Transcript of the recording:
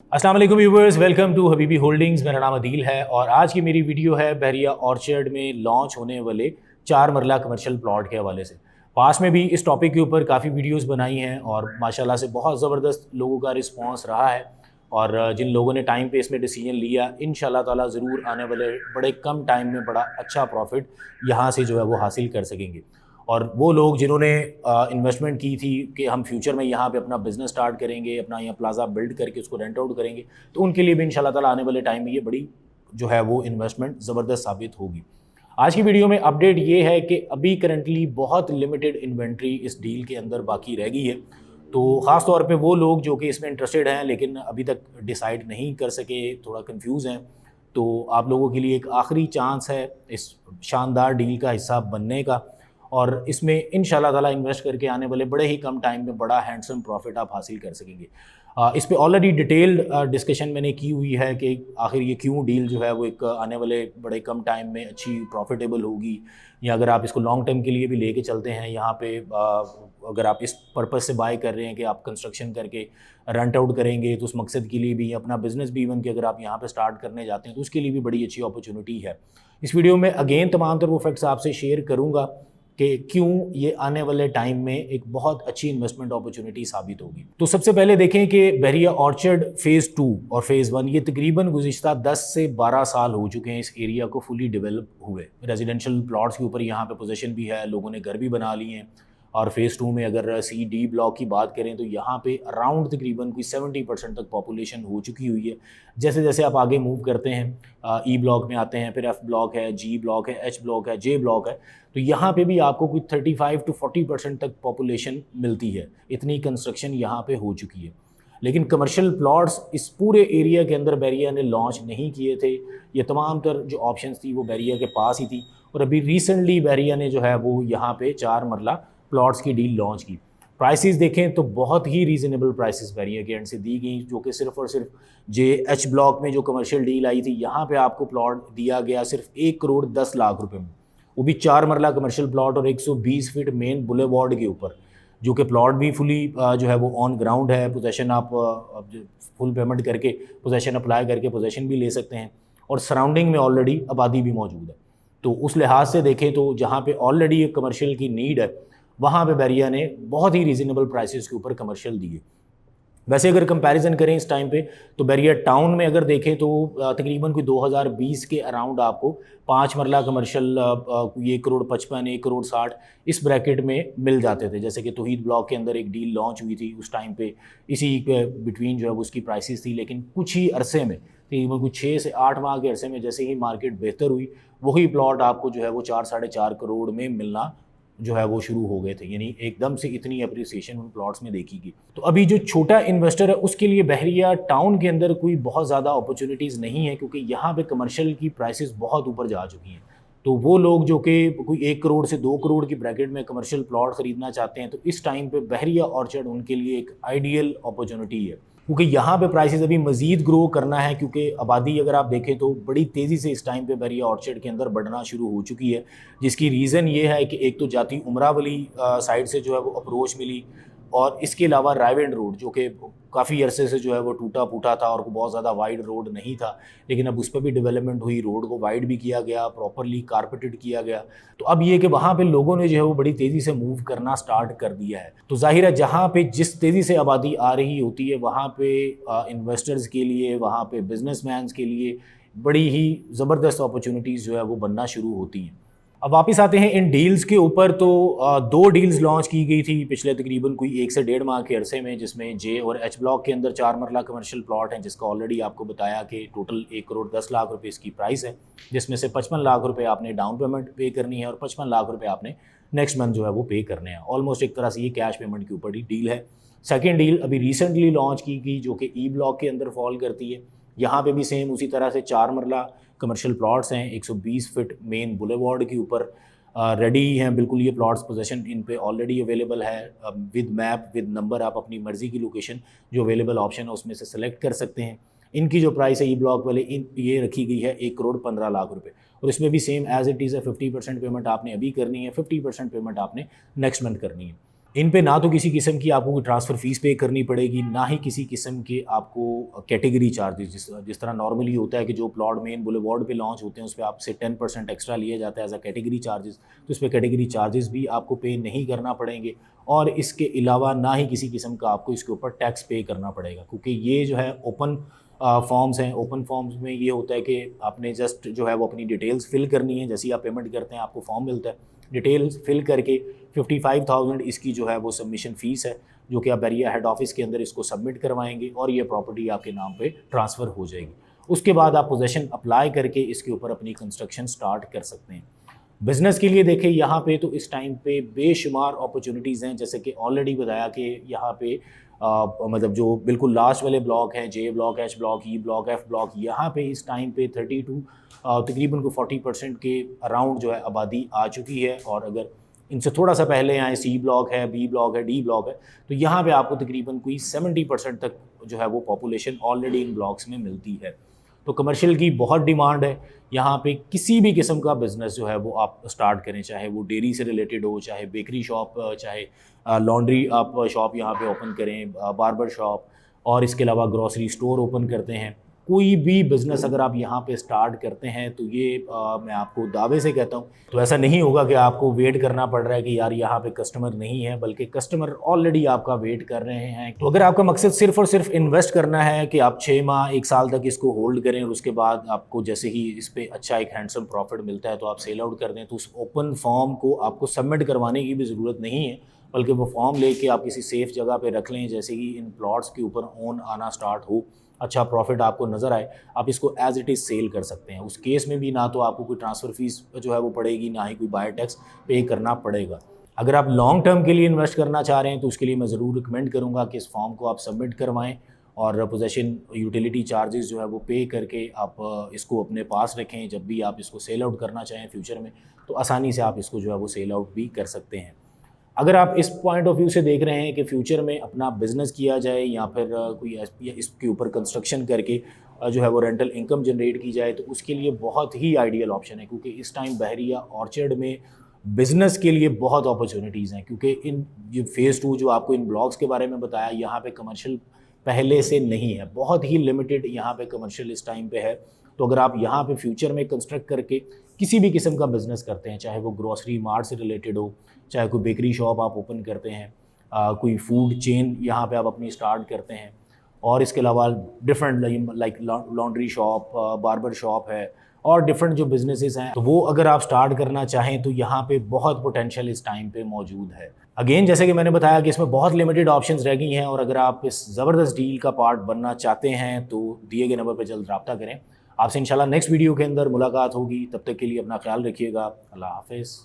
अस्सलाम वालेकुम viewers, welcome to Habibi holdings. मेरा नाम अदील है और आज की मेरी वीडियो है बहरिया ऑर्चर्ड में लॉन्च होने वाले 4 मरला कमर्शियल प्लॉट के हवाले से। पास में भी इस टॉपिक के ऊपर काफ़ी वीडियोस बनाई हैं और माशाल्लाह से बहुत ज़बरदस्त लोगों का रिस्पांस रहा है। और जिन लोगों ने टाइम पे इसमें डिसीजन लिया, इंशाल्लाह ताला ज़रूर आने वाले बड़े कम टाइम में बड़ा अच्छा प्रॉफिट यहाँ से जो है वो हासिल कर सकेंगे। और वो लोग जिन्होंने इन्वेस्टमेंट की थी कि हम फ्यूचर में यहाँ पे अपना बिज़नेस स्टार्ट करेंगे, अपना यहाँ प्लाज़ा बिल्ड करके उसको रेंट आउट करेंगे, तो उनके लिए भी इंशाल्लाह ताला आने वाले टाइम में ये बड़ी जो है वो इन्वेस्टमेंट ज़बरदस्त साबित होगी। आज की वीडियो में अपडेट ये है कि अभी करंटली बहुत लिमिटेड इन्वेंट्री इस डील के अंदर बाकी रह गई है। तो ख़ास तौर पे वो लोग जो कि इसमें इंटरेस्टेड हैं लेकिन अभी तक डिसाइड नहीं कर सके, थोड़ा कंफ्यूज हैं, तो आप लोगों के लिए एक आखिरी चांस है इस शानदार डील का हिस्सा बनने का। और इसमें इंशाल्लाह ताला इन्वेस्ट करके आने वाले बड़े ही कम टाइम में बड़ा हैंडसम प्रॉफिट आप हासिल कर सकेंगे। इस पे ऑलरेडी डिटेल्ड डिस्कशन मैंने की हुई है कि आखिर ये क्यों डील जो है वो एक आने वाले बड़े कम टाइम में अच्छी प्रॉफिटेबल होगी, या अगर आप इसको लॉन्ग टर्म के लिए भी लेके चलते हैं यहाँ पे, अगर आप इस पर्पज़ से बाय कर रहे हैं कि आप कंस्ट्रक्शन करके रेंट आउट करेंगे, तो उस मकसद के लिए भी, अपना बिजनेस भी इवन कि अगर आप यहाँ पे स्टार्ट करने जाते हैं तो उसके लिए भी बड़ी अच्छी अपॉर्चुनिटी है। इस वीडियो में अगेन तमाम तर वो फैक्ट्स आपसे शेयर करूँगा कि क्यों ये आने वाले टाइम में एक बहुत अच्छी इन्वेस्टमेंट अपॉर्चुनिटी साबित होगी। तो सबसे पहले देखें कि बहरिया ऑर्चर्ड फ़ेज़ 2 और फ़ेज़ 1 ये तकरीबन गुज़िश्ता 10 से 12 साल हो चुके हैं इस एरिया को फुली डेवलप हुए। रेजिडेंशियल प्लॉट्स के ऊपर यहाँ पे पोजीशन भी है, लोगों ने घर भी बना लिए हैं। और फ़ेज़ 2 में अगर सी डी ब्लॉक की बात करें तो यहाँ पे अराउंड तकरीबन कोई 70% तक पॉपुलेशन हो चुकी हुई है। जैसे जैसे आप आगे मूव करते हैं, ई ब्लॉक में आते हैं, फिर एफ़ ब्लॉक है, जी ब्लॉक है, एच ब्लॉक है, जे ब्लॉक है, तो यहाँ पे भी आपको कोई 35 to 40% तक पॉपुलेशन मिलती है। इतनी कंस्ट्रक्शन यहाँ पे हो चुकी है। लेकिन कमर्शियल प्लॉट्स इस पूरे एरिया के अंदर बहरिया ने लॉन्च नहीं किए थे। ये तमाम तर जो ऑप्शंस थी वो बहरिया के पास ही थी। और अभी रिसेंटली बहरिया ने जो है वो यहाँ पे 4 मरला प्लॉट्स की डील लॉन्च की। प्राइसेस देखें तो बहुत ही रीज़नेबल प्राइसेस बहरिया के एंड से दी गई, जो कि सिर्फ और सिर्फ जे एच ब्लॉक में जो कमर्शियल डील आई थी, यहाँ पे आपको प्लॉट दिया गया सिर्फ 1 करोड़ 10 लाख रुपए में, वो भी 4 मरला कमर्शियल प्लॉट और 120 फीट मेन बुलेवार्ड के ऊपर, जो कि प्लॉट भी फुली जो है वो ऑन ग्राउंड है। पोजेसन आप फुल पेमेंट करके पोजेसन अप्लाई करके पोजेसन भी ले सकते हैं और सराउंडिंग में ऑलरेडी आबादी भी मौजूद है। तो उस लिहाज से देखें तो जहाँ पे ऑलरेडी एक कमर्शियल की नीड है, वहाँ पे बहरिया ने बहुत ही रीज़नेबल प्राइसेस के ऊपर कमर्शियल दिए। वैसे अगर कंपैरिजन करें इस टाइम पे, तो बहरिया टाउन में अगर देखें तो तकरीबन कोई 2020 के अराउंड आपको 5 मरला कमर्शियल 1 करोड़ 55, 1 करोड़ 60 इस ब्रैकेट में मिल जाते थे। जैसे कि तौहीद ब्लॉक के अंदर एक डील लॉन्च हुई थी, उस टाइम पे इसी बिटवीन जो है वो उसकी प्राइसेस थी। लेकिन कुछ ही अरसे में, तकरीबन कुछ 6 से 8 माह के अरसे में जैसे ही मार्केट बेहतर हुई, वही प्लॉट आपको जो है वो 4 साढ़े 4 करोड़ में मिलना जो है वो शुरू हो गए थे। यानी एकदम से इतनी अप्रिसिएशन उन प्लॉट्स में देखी गई। तो अभी जो छोटा इन्वेस्टर है उसके लिए बहरिया टाउन के अंदर कोई बहुत ज़्यादा अपॉर्चुनिटीज़ नहीं है, क्योंकि यहाँ पे कमर्शियल की प्राइसेस बहुत ऊपर जा चुकी हैं। तो वो लोग जो कि कोई 1 करोड़ से 2 करोड़ की ब्रैकेट में कमर्शियल प्लॉट ख़रीदना चाहते हैं, तो इस टाइम पे बहरिया ऑर्चर्ड उनके लिए एक आइडियल अपॉर्चुनिटी है, क्योंकि यहाँ पे प्राइसेस अभी मज़ीद ग्रो करना है। क्योंकि आबादी अगर आप देखें तो बड़ी तेज़ी से इस टाइम पे बहरिया ऑर्चर्ड के अंदर बढ़ना शुरू हो चुकी है, जिसकी रीज़न ये है कि एक तो जाती उमरा वाली साइड से जो है वो अप्रोच मिली, और इसके अलावा रायवेंड रोड जो कि काफ़ी अरसे से जो है वो टूटा फूटा था और बहुत ज़्यादा वाइड रोड नहीं था, लेकिन अब उस पर भी डेवलपमेंट हुई, रोड को वाइड भी किया गया, प्रॉपरली कारपेटेड किया गया। तो अब ये कि वहाँ पे लोगों ने जो है वो बड़ी तेज़ी से मूव करना स्टार्ट कर दिया है। तो ज़ाहिर है जहाँ पे जिस तेज़ी से आबादी आ रही होती है, वहाँ पे इन्वेस्टर्स के लिए, वहाँ पे बिजनेसमैन्स के लिए बड़ी ही ज़बरदस्त अपॉर्चुनिटीज़ जो है वो बनना शुरू होती हैं। अब वापस आते हैं इन डील्स के ऊपर। तो 2 डील्स लॉन्च की गई थी पिछले तकरीबन कोई 1 से 1.5 माह के अरसे में, जिसमें जे और एच ब्लॉक के अंदर 4 मरला कमर्शियल प्लॉट हैं, जिसका ऑलरेडी आपको बताया कि टोटल 1 करोड़ 10 लाख रुपए इसकी प्राइस है, जिसमें से 55 लाख रुपए आपने डाउन पेमेंट पे करनी है और 55 लाख रुपए आपने नेक्स्ट मंथ जो है वो पे करने हैं। ऑलमोस्ट एक तरह से ये कैश पेमेंट के ऊपर ही डील है। सेकेंड डील अभी रिसेंटली लॉन्च की गई, जो कि ई ब्लॉक के अंदर फॉल करती है। यहाँ पे भी सेम उसी तरह से 4 मरला कमर्शियल प्लॉट्स हैं, 120 फीट मेन बुलेवार्ड के ऊपर रेडी हैं बिल्कुल ये प्लॉट्स। पोजीशन इन पे ऑलरेडी अवेलेबल है, विद मैप विद नंबर। आप अपनी मर्ज़ी की लोकेशन जो अवेलेबल ऑप्शन है उसमें से सेलेक्ट कर सकते हैं। इनकी जो प्राइस है ई ब्लॉक वाले ये रखी गई है 1 करोड़ 15 लाख रुपए, और इसमें भी सेम एज इट इज़ है। 50% पेमेंट आपने अभी करनी है, 50% पेमेंट आपने नेक्स्ट मंथ करनी है। इन पे ना तो किसी किस्म की आपको कोई ट्रांसफ़र फ़ीस पे करनी पड़ेगी, ना ही किसी किस्म के आपको कैटेगरी चार्जेस, जिस तरह नॉर्मली होता है कि जो प्लॉट मेन बुलेवार्ड पे लॉन्च होते हैं उस पे आपसे 10% एक्स्ट्रा लिया जाता है एज अ कैटेगरी चार्जेस, तो इस पे कैटेगरी चार्जेस भी आपको पे नहीं करना पड़ेंगे। और इसके अलावा ना ही किसी किस्म का आपको इसके ऊपर टैक्स पे करना पड़ेगा, क्योंकि ये जो है ओपन फॉर्म्स हैं। ओपन फॉर्म्स में ये होता है कि आपने जस्ट जो है वो अपनी डिटेल्स फिल करनी है। जैसे ही आप पेमेंट करते हैं आपको फॉर्म मिलता है, डिटेल्स फिल करके 55,000 इसकी जो है वो सबमिशन फ़ीस है, जो कि आप बहरिया हेड ऑफिस के अंदर इसको सबमिट करवाएंगे और ये प्रॉपर्टी आपके नाम पे ट्रांसफ़र हो जाएगी। उसके बाद आप पोजेसन अप्लाई करके इसके ऊपर अपनी कंस्ट्रक्शन स्टार्ट कर सकते हैं। बिज़नेस के लिए देखें यहाँ पे तो इस टाइम पे बेशुमार अपॉर्चुनिटीज़ हैं, जैसे कि ऑलरेडी बताया कि यहाँ पे मतलब जो बिल्कुल लास्ट वाले ब्लॉक हैं, जे block, H block, E block, F block, यहाँ पे इस टाइम पे 32 तकरीबन को 40% के अराउंड जो है आबादी आ चुकी है। और अगर इनसे थोड़ा सा पहले आए, सी ब्लॉक है, बी ब्लॉक है, डी ब्लॉक है, तो यहाँ पे आपको तकरीबन कोई 70% तक जो है वो पॉपुलेशन ऑलरेडी इन ब्लॉक्स में मिलती है। तो कमर्शियल की बहुत डिमांड है। यहाँ पे किसी भी किस्म का बिज़नेस जो है वो आप स्टार्ट करें, चाहे वो डेयरी से रिलेटेड हो, चाहे बेकरी शॉप, चाहे लॉन्ड्री आप शॉप यहाँ पे ओपन करें, बार्बर शॉप, और इसके अलावा ग्रॉसरी स्टोर ओपन करते हैं। कोई भी बिज़नेस अगर आप यहाँ पे स्टार्ट करते हैं तो ये मैं आपको दावे से कहता हूँ, तो ऐसा नहीं होगा कि आपको वेट करना पड़ रहा है कि यार यहाँ पे कस्टमर नहीं है, बल्कि कस्टमर ऑलरेडी आपका वेट कर रहे हैं। तो अगर आपका मकसद सिर्फ और सिर्फ इन्वेस्ट करना है कि आप 6 माह 1 साल तक इसको होल्ड करें और उसके बाद आपको जैसे ही इस पर अच्छा एक हैंडसम प्रॉफिट मिलता है तो आप सेल आउट कर दें, तो उस ओपन फॉर्म को आपको सबमिट करवाने की भी ज़रूरत नहीं है, बल्कि वो फॉर्म लेके आप किसी सेफ़ जगह पे रख लें। जैसे ही इन प्लॉट्स के ऊपर ओन आना स्टार्ट हो, अच्छा प्रॉफिट आपको नज़र आए, आप इसको एज़ इट इज़ सेल कर सकते हैं। उस केस में भी ना तो आपको कोई ट्रांसफ़र फ़ीस जो है वो पड़ेगी, ना ही कोई बायर टैक्स पे करना पड़ेगा। अगर आप लॉन्ग टर्म के लिए इन्वेस्ट करना चाह रहे हैं तो उसके लिए मैं ज़रूर रिकमेंड करूँगा कि इस फॉर्म को आप सबमिट करवाएँ और पोजेसन यूटिलिटी चार्जेस जो है वो पे करके आप इसको अपने पास रखें। जब भी आप इसको सेल आउट करना चाहें फ्यूचर में, तो आसानी से आप इसको जो है वो सेल आउट भी कर सकते हैं। अगर आप इस पॉइंट ऑफ व्यू से देख रहे हैं कि फ्यूचर में अपना बिज़नेस किया जाए या फिर कोई इसके ऊपर कंस्ट्रक्शन करके जो है वो रेंटल इनकम जनरेट की जाए, तो उसके लिए बहुत ही आइडियल ऑप्शन है, क्योंकि इस टाइम बहरिया ऑर्चर्ड में बिज़नेस के लिए बहुत अपॉर्चुनिटीज़ हैं। क्योंकि इन ये फ़ेज़ 2 जो आपको इन ब्लॉक्स के बारे में बताया, यहाँ पे कमर्शियल पहले से नहीं है, बहुत ही लिमिटेड यहाँ पे कमर्शियल इस टाइम पे है। तो अगर आप यहाँ पे फ्यूचर में कंस्ट्रक्ट करके किसी भी किस्म का बिज़नेस करते हैं, चाहे वो ग्रॉसरी मार्ट से रिलेटेड हो, चाहे कोई बेकरी शॉप आप ओपन करते हैं, कोई फूड चेन यहाँ पे आप अपनी स्टार्ट करते हैं, और इसके अलावा different like laundry shop, barber shop है, और डिफरेंट जो बिजनेसेस हैं, तो वो अगर आप स्टार्ट करना चाहें तो यहाँ पे बहुत पोटेंशियल इस टाइम पे मौजूद है। अगेन जैसे कि मैंने बताया कि इसमें बहुत लिमिटेड ऑप्शंस रह गई हैं, और अगर आप इस ज़बरदस्त डील का पार्ट बनना चाहते हैं तो दिए गए नंबर पर जल्द रब्ता करें। आपसे इंशाल्लाह नेक्स्ट वीडियो के अंदर मुलाकात होगी। तब तक के लिए अपना ख्याल रखिएगा। अल्लाह हाफ़िज़।